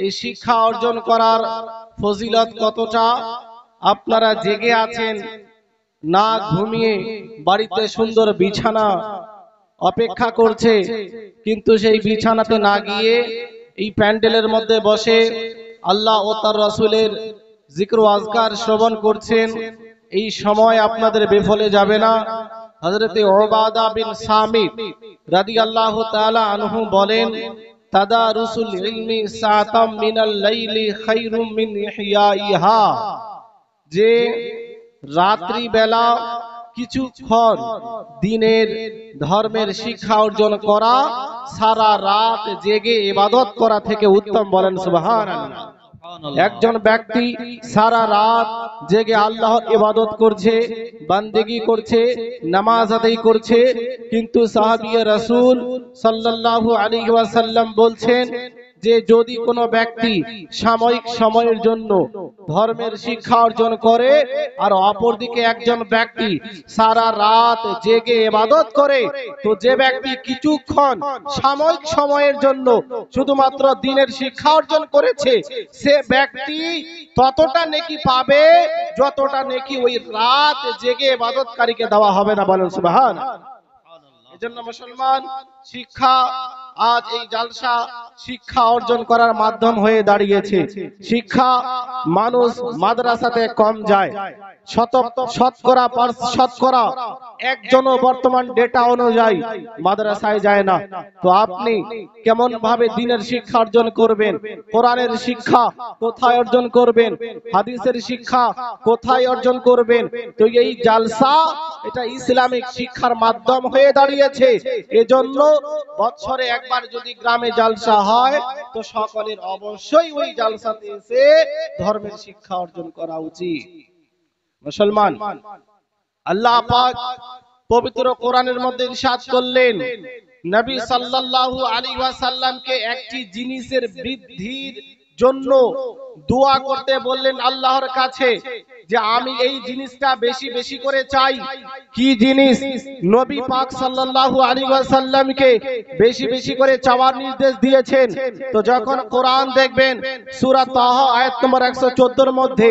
এই শিক্ষা অর্জন করার ফজিলত কতটা। আপনারা জেগে আছেন, না ঘুমিয়ে বাড়িতে সুন্দর বিছানা অপেক্ষা করছে, কিন্তু সেই বিছানাতে না গিয়ে এই প্যান্ডেলের মধ্যে বসে আল্লাহ ও তার রাসূলের জিক্র ও আজকার শ্রবণ করছেন। এই সময় আপনাদের বেফলে যাবে না। হযরতে উবাদা বিন সামিত রাদিয়াল্লাহু তাআলা আনহু বলেন, তাদারুসুল ইলমি সাতাম মিনাল লাইলি খায়রুম মিন ইহইয়াইহা, যে রাত্রি বেলা কিছুক্ষণ দিনের ধর্মের শিক্ষা অর্জন করা সারা রাত জেগে ইবাদত করা থেকে উত্তম। বলেন সুবহানাল্লাহ। একজন ব্যক্তি সারা রাত জেগে আল্লাহর ইবাদত করছে, বান্দেগি করছে, নামাজ আদায় করছে, কিন্তু সাহাবীয়ে রাসূল সাল্লাল্লাহু আলাইহি ওয়াসাল্লাম বলছেন যে যদি কোনো ব্যক্তি সাময়িক সময়ের জন্য ধর্মের শিক্ষা অর্জন করে আর অপরদিকে একজন ব্যক্তি সারা রাত জেগে ইবাদত করে, তো যে ব্যক্তি কিছুক্ষণ সাময়িক সময়ের জন্য শুধুমাত্র দ্বীনের শিক্ষা অর্জন করেছে, সে ব্যক্তি ততটা নেকি পাবে যতটা নেকি ওই রাত জেগে ইবাদতকারীকে দেওয়া হবে না। বলেন সুবহানাল্লাহ। এজন্য মুসলমান, শিক্ষা আজ এই জালসা শিক্ষা অর্জন করার মাধ্যম হয়ে দাঁড়িয়েছে। শিক্ষা মানুষ মাদ্রাসাতে কম যায়, শতকরা একজনও বর্তমান ডেটা অনুযায়ী মাদ্রাসায় যায় না। তো আপনি কেমন ভাবে দ্বীনের শিক্ষা অর্জন করবেন? কোরআনের শিক্ষা কোথায় অর্জন করবেন? হাদিসের শিক্ষা কোথায় অর্জন করবেন? তো এই জালসা এটা ইসলামিক শিক্ষার মাধ্যম হয়ে দাঁড়িয়েছে। এজন্য বছরে একবার যদি গ্রামে জালসা হয়, তো সকলের অবশ্যই ওই জালসাতে এসে ধর্মের শিক্ষা অর্জন করা উচিত। মুসলমান, আল্লাহ পাক পবিত্র কোরআনের মধ্যে ইরশাদ করলেন, নবী সাল্লাল্লাহু আলাইহি ওয়াসাল্লামকে একটি জিনিসের বৃদ্ধির জন্য দোয়া করতে বললেন আল্লাহর কাছে, যে আমি এই জিনিসটা বেশি বেশি করে চাই। কি জিনিস? নবী পাক সাল্লাল্লাহু আলাইহি ওয়াসাল্লামকে বেশি বেশি করে চাওয়ার নির্দেশ দিয়েছেন। তো যখন কোরআন দেখবেন সূরা তাহা আয়াত নম্বর 114 এর মধ্যে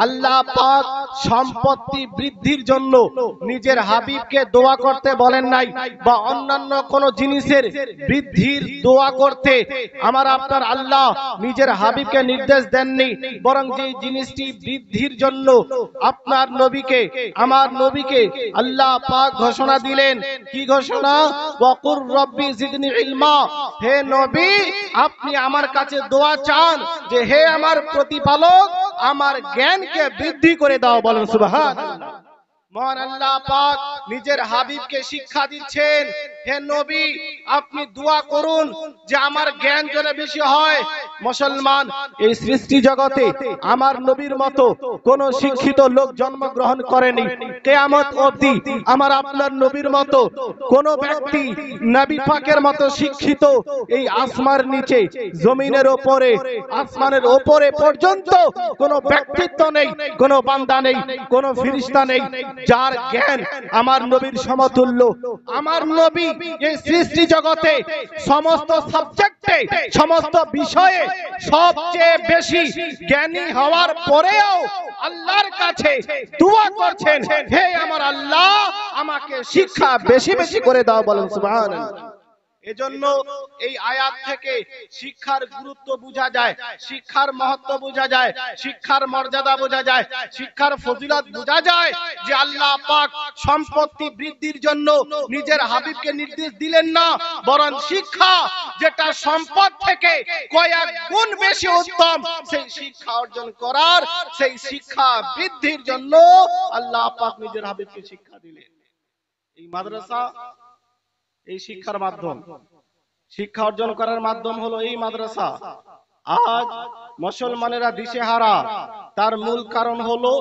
আল্লাহ পাক সম্পত্তি বৃদ্ধির জন্য নিজের হাবিবকে দোয়া করতে বলেন নাই, বা অন্যান্য কোন জিনিসের বৃদ্ধির দোয়া করতে আমার আপনার আল্লাহ নিজের হাবিবকে নির্দেশ দেননি, বরং যে জিনিসটি বৃদ্ধির জন্য আপনার নবীকে, আমার নবীকে আল্লাহ পাক ঘোষণা দিলেন। কি ঘোষণা? ওয়াকুর রব্বি জিদনি ইলমা, হে নবী আপনি আমার কাছে দোয়া চান যে হে আমার প্রতিপালক আমার জ্ঞানকে বৃদ্ধি করে দাও। বলেন সুবহানাল্লাহ। মহান আল্লাহ পাক নিজের হাবিবকে শিক্ষা দিচ্ছেন, হে নবী আপনি দোয়া করুন যে আমার জ্ঞান যেন বেশি হয়। মুসলমান, এই সৃষ্টি জগতে আমার নবীর মতো কোন শিক্ষিত লোক জন্মগ্রহণ করেনি। কিয়ামত অবধি আমার আপনার নবীর মতো কোন ব্যক্তি নবী পাকের মতো শিক্ষিত এই আসমানের নিচে, জমিনের উপরে, আসমানের উপরে পর্যন্ত কোন ব্যক্তিত্ব নেই, কোন বান্দা নেই, কোন ফেরেশতা নেই যার জ্ঞান আমার নবীর সমতুল্য। আমার নবী এই সৃষ্টি জগতে সমস্ত সাবজেক্টে, সমস্ত বিষয়ে সবচেয়ে বেশি জ্ঞানী হওয়ার পরেও আল্লাহর কাছে দোয়া করছেন, হে আমার আল্লাহ আমাকে শিক্ষা বেশি বেশি করে দাও। বলেন সুবহানাল্লাহ। এজন্য এই আয়াত থেকে শিক্ষার গুরুত্ব বোঝা যায়, শিক্ষার মহত্ব বোঝা যায়, শিক্ষার মর্যাদা বোঝা যায়, শিক্ষার ফজিলত বোঝা যায় যে আল্লাহ পাক সম্পত্তি বৃদ্ধির জন্য নিজের হাবিবকে নির্দেশ দিলেন না, বরং শিক্ষা যেটা সম্পদ থেকে কয়েক গুণ বেশি উত্তম, সেই শিক্ষা অর্জন করার, সেই শিক্ষা বৃদ্ধির জন্য আল্লাহ পাক নিজের হাবিবকে শিক্ষা দিলেন। এই মাদ্রাসা এই শিক্ষার মাধ্যম, শিক্ষা অর্জন করার মাধ্যম হলো এই মাদ্রাসা। আজ মুসলমানেরা দিশেহারা, তার মূল কারণ হলো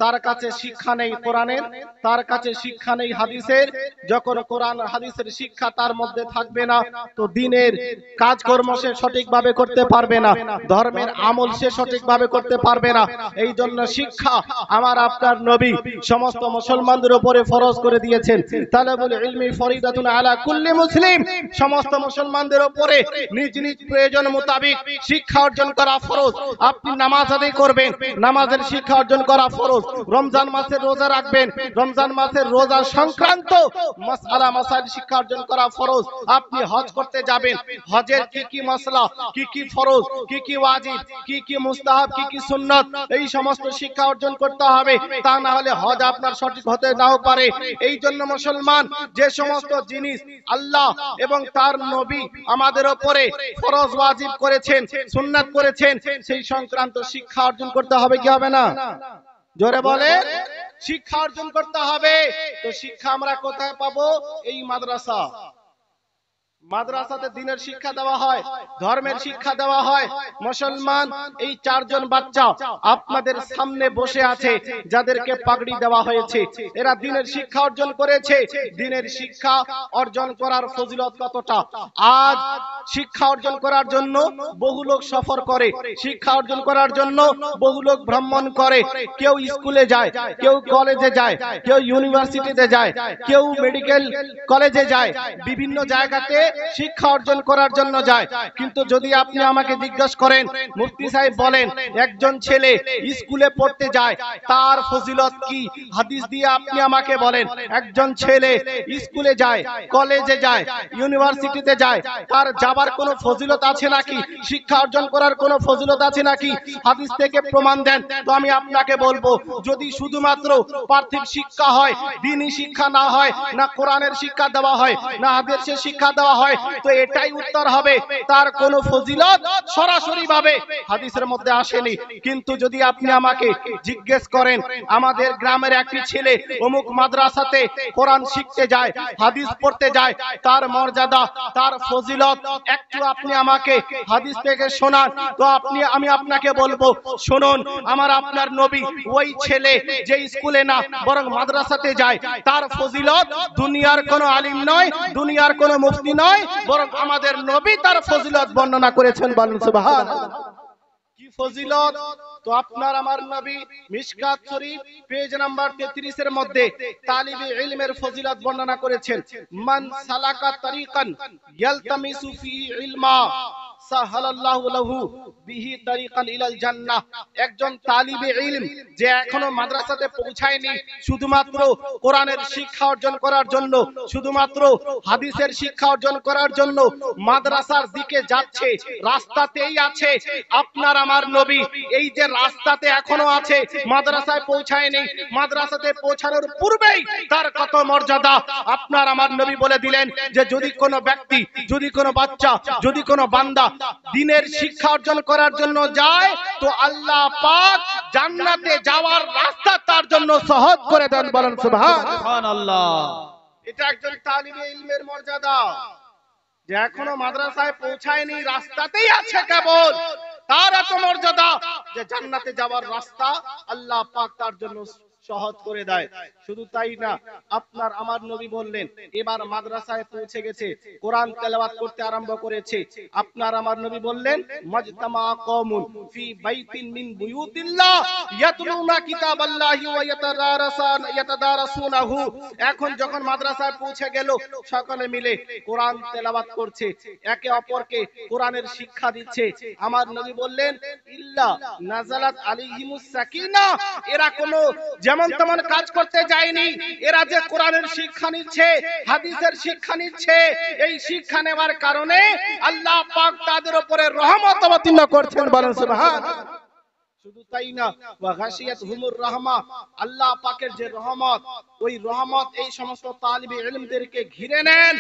তার কাছে শিক্ষা নেই কোরআনের, তার কাছে শিক্ষা নেই হাদিসের, যখন কোরআন হাদিসের শিক্ষা তার মধ্যে থাকবে না, তো দিনের কাজকর্ম সে সঠিকভাবে করতে পারবে না, ধর্মের আমল সে সঠিকভাবে করতে পারবে না। এই জন্য শিক্ষা আমার আপনার নবী সমস্ত মুসলমানদের উপরে ফরজ করে দিয়েছেন। তালাবুল ইলমি ফরিদাতুন আলা কুল্লি মুসলিম, সমস্ত মুসলমানদের উপরে নিজ নিজ প্রয়োজন মোতাবেক শিক্ষা অর্জন করা ফরজ। আপনি নামাজ আদায় করবেন, নামাজের শিক্ষা অর্জন করা ফরজ। রমজান মাসের রোজা রাখবেন, রমজান মাসের রোজা সংক্রান্ত মাসআলা মাসাইল শিক্ষা অর্জন করা ফরজ। আপনি হজ করতে যাবেন, হজের কি কি মাসলা, কি কি ফরজ, কি কি ওয়াজিব, কি কি মুস্তাহাব, কি কি সুন্নাত, এই সমস্ত শিক্ষা অর্জন করতে হবে। তা না হলে হজ আপনার সঠিক হতে নাও পারে। এই জন্য মুসলমান যে সমস্ত জিনিস আল্লাহ এবং তার নবী আমাদের উপরে ফরজ ওয়াজিব করেছেন, সুন্নাত করেছেন, সেই সংক্রান্ত শিক্ষা অর্জন করতে হবে কি হবে না? জোরে বলে, শিক্ষা অর্জন করতে হবে। তো শিক্ষা আমরা কোথায় পাবো? এই মাদ্রাসা। মাদ্রাসাতে দ্বীনের শিক্ষা দেওয়া হয়, ধর্মের শিক্ষা দেওয়া হয়। মুসলমান এই চারজন বাচ্চা আপনাদের সামনে বসে আছে, যাদেরকে পাগড়ি দেওয়া হয়েছে, এরা দ্বীনের শিক্ষা অর্জন করেছে। দ্বীনের শিক্ষা অর্জন করার ফজিলত কতটা! আজ শিক্ষা অর্জন করার জন্য বহু লোক সফর করে, শিক্ষা অর্জন করার জন্য বহু লোক ভ্রমণ করে। কেউ স্কুলে যায়, কেউ কলেজে যায়, কেউ ইউনিভার্সিটিতে যায়, কেউ মেডিকেল কলেজে যায়, বিভিন্ন জায়গাতে শিক্ষা অর্জন করার জন্য যায়। কিন্তু যদি আপনি আমাকে জিজ্ঞাসা করেন, মুফতি সাহেব বলেন, একজন ছেলে স্কুলে পড়তে যায়, তার ফজিলত কি? হাদিস দিয়ে আপনি আমাকে বলেন। একজন ছেলে স্কুলে যায়, কলেজে যায়, ইউনিভার্সিটিতে যায়, তার যাবার কোনো ফজিলত আছে নাকি? শিক্ষা অর্জন করার কোনো ফজিলত আছে নাকি? হাদিস থেকে প্রমাণ দেন। তো আমি আপনাকে বলবো, যদি শুধুমাত্র পার্থিব শিক্ষা হয়, দ্বীনি শিক্ষা না হয়, না কোরআনের শিক্ষা দেওয়া হয়, না হাদিসের শিক্ষা দেওয়া হয়, তো এটাই উত্তর হবে, তার কোনো ফজিলত সরাসরি ভাবে হাদিসের মধ্যে আসেনি। কিন্তু যদি আপনি আমাকে জিজ্ঞেস করেন, আমাদের গ্রামের একটি ছেলে অমুক মাদ্রাসাতে কোরআন শিখতে যায়, হাদিস পড়তে যায়, তার মর্যাদা, তার ফজিলত একটু আপনি আমাকে হাদিস থেকে শোনান, তো আমি আপনাকে বলবো, শুনুন, আমার আপনার নবী ওই ছেলে যে স্কুলে না বরং মাদ্রাসাতে যায়, তার ফজিলত দুনিয়ার কোনো আলিম নয়, দুনিয়ার কোনো মুফতি নয়, বরং আমাদের নবী তার ফজিলত বর্ণনা করেছেন। বলেন সুবহানাল্লাহ। কি ফজিলত! তো আপনার আমার নবী মিশকাত শরীফ পেজ নাম্বার 33 এর মধ্যে তালিবে ইলমের ফজিলত বর্ণনা করেছেন। মান সালাকা তারিকান ইয়ালতামিসু ফি ইলমা সাহালাল্লাহু লাহু বিহি তারিকান ইলাল জান্নাহ। একজন তালিবে ইলম যে এখনো মাদ্রাসাতে পৌঁছায়নি, শুধুমাত্র কোরআনের শিক্ষা অর্জন করার জন্য, শুধুমাত্র হাদিসের শিক্ষা অর্জন করার জন্য মাদ্রাসার দিকে যাচ্ছে, রাস্তাতেই আছে, আপনার আমার নবী এই যে রাস্তাতে এখনো আছে, মাদ্রাসায় পৌঁছায়নি, মাদ্রাসাতে পৌঁছানোর পূর্বেই তার কত মর্যাদা আপনার আমার নবী বলে দিলেন। যে যদি কোনো ব্যক্তি, যদি কোনো বাচ্চা, যদি কোনো বান্দা দ্বীনের শিক্ষা অর্জন করার জন্য যায়, তো আল্লাহ পাক জান্নাতে যাওয়ার রাস্তা তার জন্য সহজ করে দেন। বলেন সুবহানাল্লাহ। এটা একজন তালিবে ইলমের মর্যাদা, যে এখনো মাদ্রাসায় পৌঁছায়নি, রাস্তাতেই আছে কেবল, তার এত মর্যাদা যে জান্নাতে যাওয়ার রাস্তা আল্লাহ পাক তার জন্য সহজ করে দেয়। শুধু তাই না, আপনার আমার নবী বললেন, এবার মাদ্রাসায় পৌঁছে গেছে, কোরআন তেলাওয়াত করতে আরম্ভ করেছে। আপনার আমার নবী বললেন, মাজতামা কওমুন ফি বাইতিন মিন বুয়ুতিল্লাহ ইয়াতলুনা কিতাবাল্লাহি ওয়া ইয়াতাদারাসুনাহু। এখন যখন মাদ্রাসায় পৌঁছে গেল, সকলে মিলে কোরআন তেলাওয়াত করছে, একে অপরকে কোরআনের শিক্ষা দিচ্ছে। আমার নবী বললেন, ইল্লা নাযালাত আলাইহিমুস সাকিনাহ। এরা কোনো যেমন তেমন কাজ করতে যায়নি, এরা যে কোরআনের শিক্ষা নিচ্ছে, হাদিসের শিক্ষা নিচ্ছে, এই শিক্ষা নেওয়ার কারণে আল্লাহ পাক তাদের উপরে রহমত অবতীর্ণ করছেন। বলেন সুবহানাল্লাহ। শুধু তাই না, ওয়া গাশিয়াতহুমুর রাহমা, আল্লাহ পাকের যে রহমত, ওই রহমত এই সমস্ত তালিবে ইলমদেরকে ঘিরে নেন।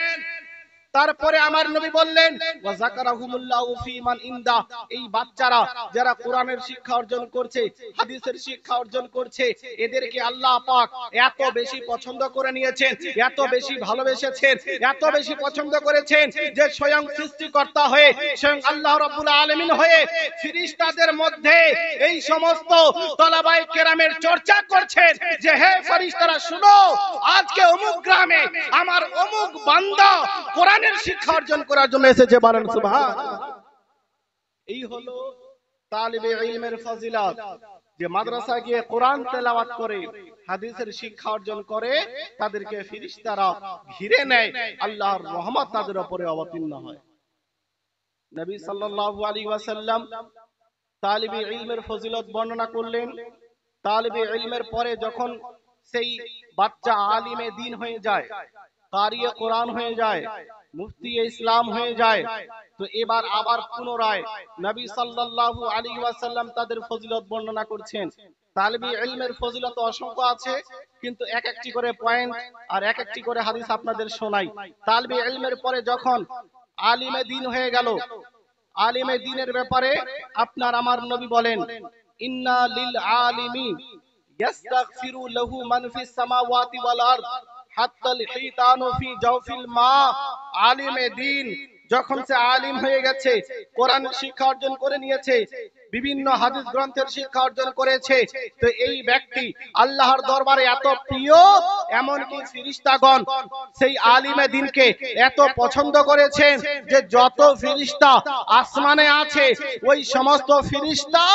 তারপরে আমার নবী বললেন ওয়া যাকারাহুমুল্লাহু ফী মান ইনদা, এই বাচ্চারা যারা কোরআনের শিক্ষা অর্জন করছে, হাদিসের শিক্ষা অর্জন করছে, এদেরকে আল্লাহ পাক এত বেশি পছন্দ করে নিয়েছেন, এত বেশি ভালোবেসেছেন, এত বেশি পছন্দ করেছেন যে স্বয়ং সৃষ্টিকর্তা হয়ে, স্বয়ং আল্লাহ রাব্বুল আলামিন হয়ে ফেরেশতাদের মধ্যে এই সমস্ত তলাবায়ে কেরামের চর্চা করছেন যে হে ফেরেশতারা শুনো, আজকে অমুক গ্রামে আমার অমুক বান্দা কোরআনের শিক্ষা অর্জন করার জন্য এসেছে, বলেন সুবহানাল্লাহ। এই হলো তালিবে ইলমের ফজিলত, যে মাদ্রাসায় গিয়ে কোরআন তেলাওয়াত করে হাদিসের শিক্ষা অর্জন করে, তাদেরকে ফেরেশতারা ঘিরে নেয়, আল্লাহর রহমত তাদের উপরে অবতীর্ণ হয়। নবী সাল্লাল্লাহু আলাইহি ওয়াসাল্লাম তালিবে ইলমের ফজিলত বর্ণনা করলেন। তালিবে ইলমের পরে যখন সেই বাচ্চা আলিমে দ্বীন হয়ে যায়, কারিয়ে কোরআন হয়ে যায়, মুফতি ইসলাম হয়ে যায়, তো এবার আবার পুনরায় নবী সাল্লাল্লাহু আলাইহি ওয়াসাল্লাম তাদের ফজিলত বর্ণনা করছেন। তালিবে ইলমের ফজিলত অসংখ্য আছে, কিন্তু এক একটি করে পয়েন্ট আর এক একটি করে হাদিস আপনাদের শোনাই। তালিবে ইলমের পরে যখন আলিমে দ্বীন হয়ে গেল, আলিমে দ্বীনের ব্যাপারে আপনার আমার নবী বলেন ইন্না লিল আলিমি ইয়াস্তাগফিরু লাহু মান ফিস সামাওয়াতি ওয়াল আরদ হাত্তাল হিতানু ফি জাওফিল মা। আলিমে দ্বীন যখন সে আলিম হয়ে গেছে, কোরআন শিক্ষা অর্জন করে নিয়েছে, বিভিন্ন হাদিস গ্রন্থের শিক্ষা অর্জন করেছে, তো এই ব্যক্তি আল্লাহর দরবারে এত প্রিয়, এমনকি ফেরেশতাগণ সেই আলিমে দ্বীনকে এত পছন্দ করেছেন যে যত ফেরেশতা আসমানে আছে ওই সমস্ত ফেরেশতা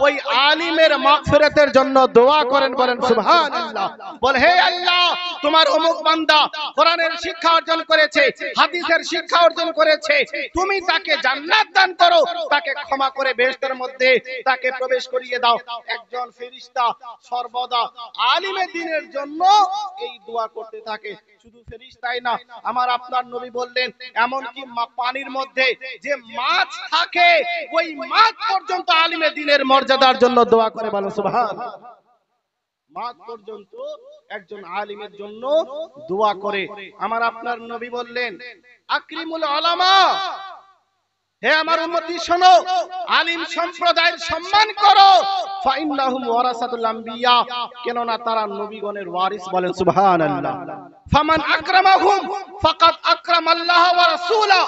ওই আলিমের মাগফিরাতের জন্য দোয়া করেন, বলেন সুবহানাল্লাহ। বলে হে আল্লাহ, তোমার অমুক বান্দা কোরআনের শিক্ষা অর্জন করেছে, হাদিসের শিক্ষা অর্জন করেছে, তুমি তাকে জান্নাত দান করো, তাকে ক্ষমা করে বেহেশতের মধ্যে তাকে প্রবেশ করিয়ে দাও। একজন ফেরেশতা সর্বদা আলিমে দ্বীনের জন্য এই দোয়া করতে থাকে। শুধু ফেরেশতাই না, আমার আপনার নবী বললেন এমন কি পানির মধ্যে যে মাছ থাকে ওই মাছ পর্যন্ত আলিমে দ্বীনের মর্যাদার জন্য দোয়া করে, বলো সুবহানাল্লাহ। মাছ পর্যন্ত একজন আলিমের জন্য দোয়া করে। আমার আপনার নবী বললেন আকরিমুল উলামা, হে আমার উম্মতি শোনো, আলিম সম্প্রদায়ের সম্মান করো, ফাইন্নাহুম ওয়ারাসাতুল আম্বিয়া, কেন না তারা নবীগণের ওয়ারিস, বলেন সুবহানাল্লাহ। ফামান আকরামাহুম ফাকাদ আকরামাল্লাহ ওয়া রাসূলা,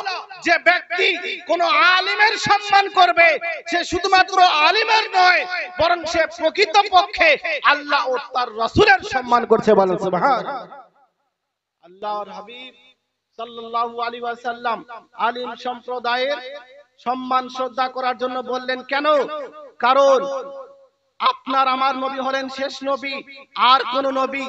যে ব্যক্তি কোন আলিমের সম্মান করবে সে শুধুমাত্র আলিমের নয়, বরং সে প্রকৃতপক্ষে আল্লাহ ও তার রাসূলের সম্মান করছে, বলেন সুবহানাল্লাহ। আল্লাহর হাবিব সাল্লাল্লাহু আলাইহি ওয়াসাল্লাম আলিম সম্প্রদায়ের সম্মান শ্রদ্ধা করার জন্য বললেন কেন? কারণ আপনার আমার নবী হলেন শেষ নবী, আর কোন নবী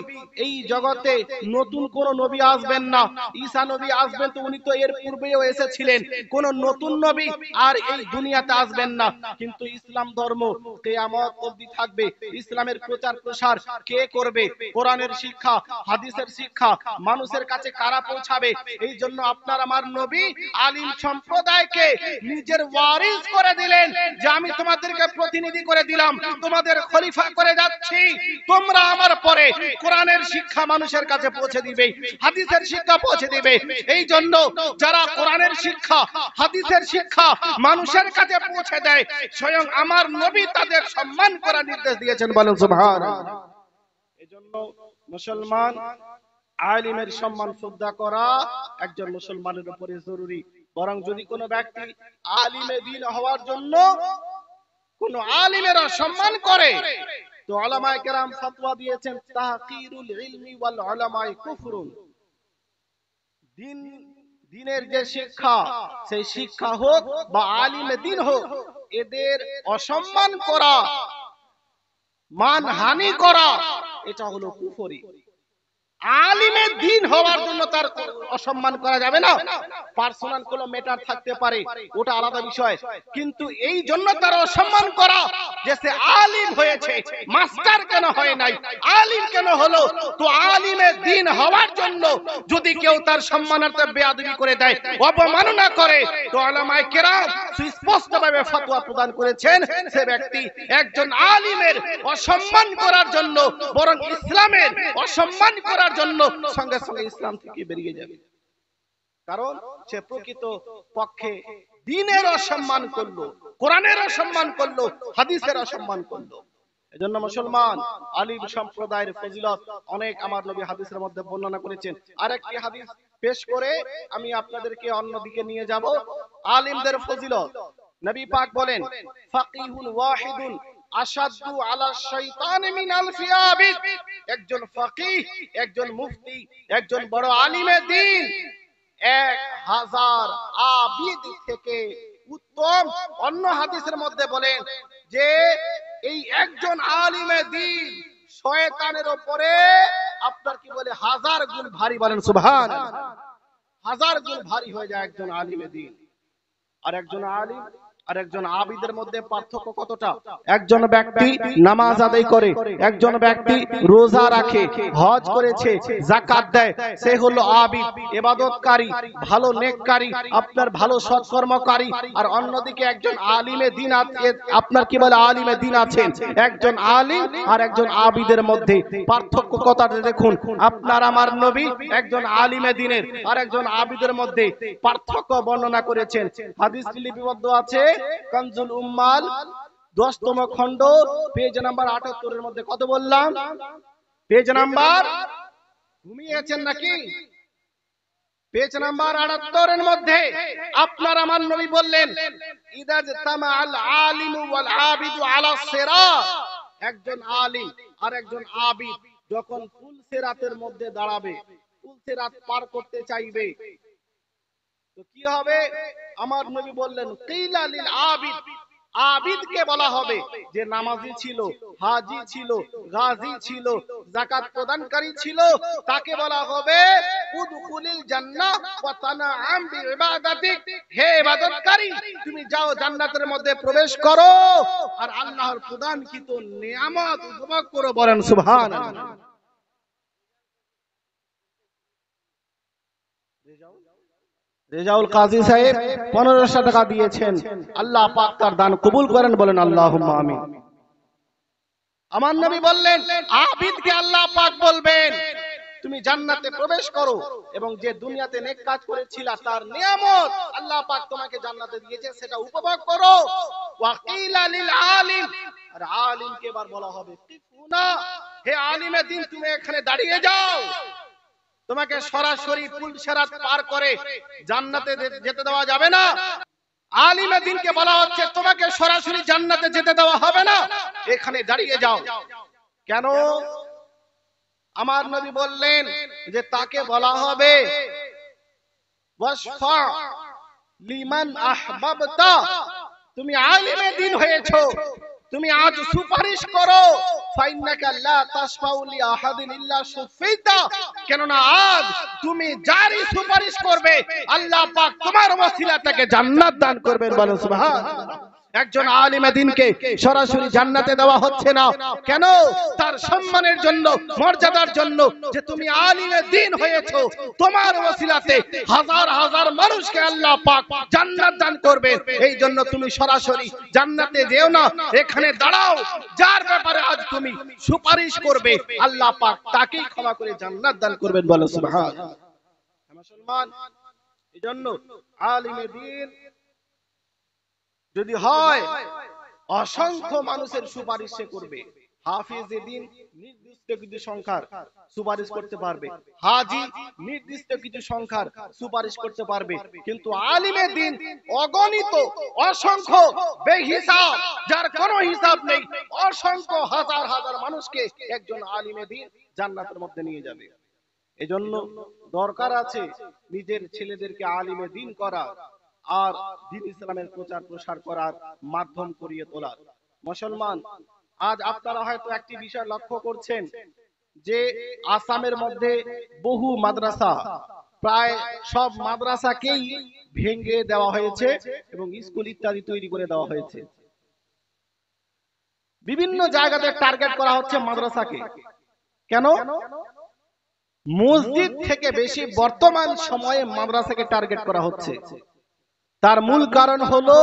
এই জগতে নতুন কোন নবী আসবেন না। ঈসা নবী আসবেন, তো উনি তো এর পূর্বেও এসেছিলেন, কোন নতুন নবী আর এই দুনিয়াতে আসবেন না। কিন্তু ইসলাম ধর্ম কিয়ামত অবধি থাকবে। ইসলামের প্রচার প্রসার কে করবে? কোরআনের শিক্ষা, হাদিসের শিক্ষা মানুষের কাছে কারা পৌঁছাবে? এই জন্য আপনার আমার নবী আলিম সম্প্রদায়কে নিজের ওয়ারিস করে দিলেন, যে আমি তোমাদেরকে প্রতিনিধি করে দিলাম, তোমাদের খলিফা করে যাচ্ছি, তোমরা আমার পরে কোরআনের শিক্ষা মানুষের কাছে পৌঁছে দিবে, হাদিসের শিক্ষা পৌঁছে দিবে। এই জন্য যারা কোরআনের শিক্ষা, হাদিসের শিক্ষা মানুষের কাছে পৌঁছে দেয়, স্বয়ং আমার নবী তাদের সম্মান করার নির্দেশ দিয়েছেন, বলেন সুবহানাল্লাহ। এজন্য মুসলমান আলিমের সম্মান শ্রদ্ধা করা একজন মুসলমানের উপরে জরুরি। বরং যদি কোনো ব্যক্তি আলিমে দ্বীন হওয়ার জন্য কোন আলিমের সম্মান করে, তো উলামায়ে কেরাম ফতোয়া দিয়েছেন তাহকিরুল ইলমি ওয়াল উলামায়ে কুফরুন। দ্বীনের যে শিক্ষা, সেই শিক্ষা হোক বা আলিমে দ্বীন হোক, এদের অসম্মান করা, মানহানি করা, এটা হলো কুফরি। আলিমে দ্বীন হওয়ার জন্য তার অসম্মান করা যাবে না। পার্সোনাল কোনো ম্যাটার থাকতে পারে, ওটা আলাদা বিষয়, কিন্তু এই জন্য তার অসম্মান করা যে সে আলিম হয়েছে, মাস্টার কেন হয় নাই, আলিম কেন হলো? তো আলিমে দ্বীন হওয়ার জন্য যদি কেউ তার সম্মানার্থে বেয়াদবি করে দেয়, অপমাননা করে, তো উলামায়ে কেরাম সুস্পষ্টভাবে ফতোয়া প্রদান করেছেন সে ব্যক্তি একজন আলিমের অসম্মান করার জন্য, বরং ইসলামের অসম্মান করার জন্য সঙ্গে সঙ্গে ইসলাম থেকে বেরিয়ে যাবে। কারণ সে প্রকৃত পক্ষে দ্বীনের অসম্মান করলো, কোরআনের অসম্মান করলো, হাদিসের অসম্মান করলো। এজন্য মুসলমান আলিম সম্প্রদায়ের ফজিলত অনেক আমার নবী হাদিসের মধ্যে বর্ণনা করেছেন। আরেকটি হাদিস পেশ করে আমি আপনাদেরকে অন্যদিকে নিয়ে যাব। আলিমদের ফজিলত নবী পাক বলেন, ফাকিহুন ওয়াহিদুন আশাদ্দু আলা শাইতান মিন আলফি আবিদ। একজন ফাকিহ, একজন মুফতি, একজন বড় আলিমে দ্বীন 1000 আবিদ থেকে উত্তম। অন্য হাদিসের মধ্যে বলেন যে এই একজন আলিমে দ্বীন শয়তানের উপরে আপনার কি বলে 1000 গুণ ভারী, বলেন সুবহানাল্লাহ। 1000 গুণ ভারী হয়ে যায় একজন আলিমে দ্বীন। আর একজন আলিম আর একজন আবিদের মধ্যে পার্থক্য কতটা? একজন ব্যক্তি নামাজ আদায় করে, একজন ব্যক্তি রোজা রাখে, হজ করেছে, যাকাত দেয়, সে হলো আবিদ, ইবাদতকারী, ভালো নেককারী, আপনার ভালো সৎকর্মকারী। আর অন্যদিকে একজন আলিমে দ্বীন আপনার কি বলে আলিমে দ্বীন আছেন। একজন আলিম আর একজন আবিদের মধ্যে পার্থক্য কতটা দেখুন। আপনার আমার নবী একজন আলিমে দ্বীনের আর একজন আবিদের মধ্যে পার্থক্য বর্ণনা করেছেন। হাদিসটি লিপিবদ্ধ আছে কানজুল উম্মাল 10তম খণ্ড পেজ নাম্বার 78 এর মধ্যে। কত বললাম? পেজ নাম্বার, ঘুমিয়েছেন নাকি? পেজ নাম্বার 78 এর মধ্যে আপনার আমার নবী বললেন, ইদা জাতামাআল আলিমু ওয়াল আবিদু আলা সিরাত। একজন আলিম আর একজন আবিদ যখন পুল সিরাতের মধ্যে দাঁড়াবে, পুল সিরাত পার করতে চাইবে, তো কি হবে? আমার নবী বললেন, কিলা লিল আবিদ। আবিদকে বলা হবে যে নামাজি ছিল, হাজি ছিল, গাজী ছিল, যাকাত প্রদানকারী ছিল, তাকে বলা হবে উদখুলিল জান্নাহ ওয়া তানআম বিইবাদাতিক। হে ইবাদতকারী, তুমি যাও জান্নাতের মধ্যে প্রবেশ করো আর আল্লাহর প্রদানকৃত নিয়ামত উপভোগ করো, বলেন সুবহানাল্লাহ। রেজাউল কাজী সাহেব 1500 টাকা দিয়েছেন, আল্লাহ পাক তার দান কবুল করেন, বলেন আল্লাহুম্মা আমিন। আমার নবী বললেন আবিদকে আল্লাহ পাক বলবেন তুমি জান্নাতে প্রবেশ করো এবং যে দুনিয়াতে নেক কাজ করেছিলা তার নিয়ামত আল্লাহ পাক তোমাকে জান্নাতে দিয়েছে সেটা উপভোগ করো। ওয়া কিলা লিল আলিম, আর আলিমকে এবার বলা হবে কিফুনা, হে আলিমে দ্বীন তুমি এখানে দাঁড়িয়ে যাও, তোমাকে সরাসরি পুল সিরাত পার করে জান্নাতে যেতে দেওয়া যাবে না। আলিমে দ্বীনকে বলা হচ্ছে তোমাকে সরাসরি জান্নাতে যেতে দেওয়া হবে না, এখানে দাঁড়িয়ে যাও। কেন? আমার নবী বললেন যে তাকে বলা হবে ওয়াসফা লিমান আহবাবতা। তুমি আলিমে দ্বীন হয়েছো, তুমি আজ সুপারিশ করো, ফাইন্নাকা লা তাশফাউ লি আহাদিন ইল্লা শুফিতা। কেন না আজ তুমি যারই সুপারিশ করবে আল্লাহ পাক তোমার ওসিলা থেকে জান্নাত দান করবেন, বলেন সুবহানাল্লাহ। একজন আলিমে দ্বীনকে সরাসরি জান্নাতে দেওয়া হচ্ছে না, কেন? তার সম্মানের জন্য, মর্যাদার জন্য, যে তুমি আলিমে দ্বীন হয়েছো, তোমার ওসিলাতে হাজার হাজার মানুষকে আল্লাহ পাক জান্নাত দান করবে। এই জন্য তুমি সরাসরি জান্নাতে যেও না, এখানে দাঁড়াও, যার ব্যাপারে আজ তুমি সুপারিশ করবে আল্লাহ পাক তাকেই ক্ষমা করে জান্নাত দান করবেন, বলো সুবহানাল্লাহ। মুসলমান, এজন্য আলিমে দ্বীন যদি হয় অসংখ্য মানুষের সুপারিশ করবে। হাফিজে দ্বীন নির্দিষ্ট কিছু সংখ্যার সুপারিশ করতে পারবে, হাজি নির্দিষ্ট কিছু সংখ্যার সুপারিশ করতে পারবে, কিন্তু আলিমে দ্বীন অগণিত, অসংখ্য, বেহিসাব, যার কোনো হিসাব নেই, অসংখ্য হাজার হাজার মানুষকে একজন আলিমে দ্বীন জান্নাতের মধ্যে নিয়ে যাবে। এজন্য দরকার আছে নিজের ছেলেদেরকে আলিমে দ্বীন করা আর দ্বীন ইসলামের প্রচার প্রসার করার মাধ্যম করিয়ে তোলার। মুসলমান, আজ আপনারা হয়তো একটি বিষয় লক্ষ্য করছেন যে আসামের মধ্যে বহু মাদ্রাসা, প্রায় সব মাদ্রাসাকেই ভেঙে দেওয়া হয়েছে এবং স্কুল ইত্যাদি তৈরি করে দেওয়া হয়েছে। বিভিন্ন জায়গাতে টার্গেট করা হচ্ছে মাদ্রাসাকে। কেন? মসজিদ থেকে বেশি বর্তমান সময়ে মাদ্রাসাকে টার্গেট করা হচ্ছে। তার মূল কারণ হলো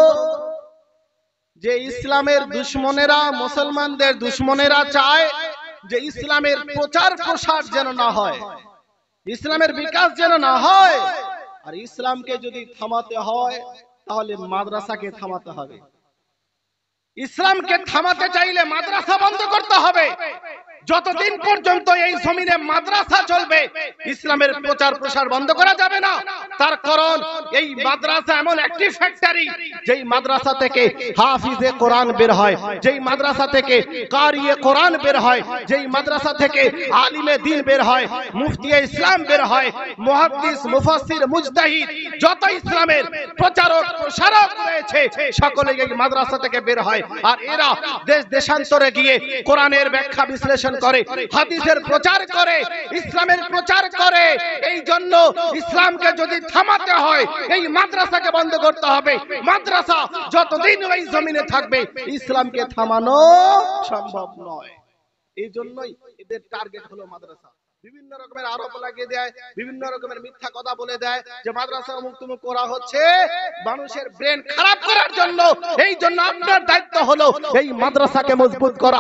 যে ইসলামের দুশমনেরা, মুসলমানদের দুশমনেরা চায় যে ইসলামের প্রচার প্রসার যেন না হয়, ইসলামের বিকাশ যেন না হয়। আর ইসলামকে যদি থামাতে হয় তাহলে মাদ্রাসাকে থামাতে হবে। ইসলামকে থামাতে চাইলে মাদ্রাসা বন্ধ করতে হবে। যতদিন পর্যন্ত এই জমিনে মাদ্রাসা চলবে ইসলামের প্রচার প্রসার বন্ধ করা যাবে না। তার কারণ এই মাদ্রাসা এমন একটি ফ্যাক্টরি, যেই মাদ্রাসা থেকে হাফিজে কোরআন বের হয়, যেই মাদ্রাসা থেকে কারিয়ে কোরআন বের হয়, যেই মাদ্রাসা থেকে আলিমে দ্বীন বের হয়, মুফতি ইসলাম বের হয়, মুহাদ্দিস মুফাসসির মুজতাহিদ যত ইসলামের প্রচারক প্রসারক রয়েছে সকলে এই মাদ্রাসা থেকে বের হয়। আর এরা দেশ দেশান্তরে গিয়ে কোরআনের ব্যাখ্যা বিশ্লেষণ করে, হাদিসের প্রচার করে, ইসলামের প্রচার করে। এই জন্য ইসলামকে যদি থামাতে হয় এই মাদ্রাসাকে বন্ধ করতে হবে। মাদ্রাসা যতদিন এই জমিনে থাকবে ইসলামকে থামানো সম্ভব নয়। এই জন্যই এদের টার্গেট হলো মাদ্রাসা। বিভিন্ন রকমের আরোপ লাগিয়ে দেয়, বিভিন্ন রকমের মিথ্যা কথা বলে দেয় যে মাদ্রাসা মুক্তমুখ করা হচ্ছে মানুষের ব্রেন খারাপ করার জন্য। এই জন্য আপনার দায়িত্ব হলো এই মাদ্রাসাকে মজবুত করা।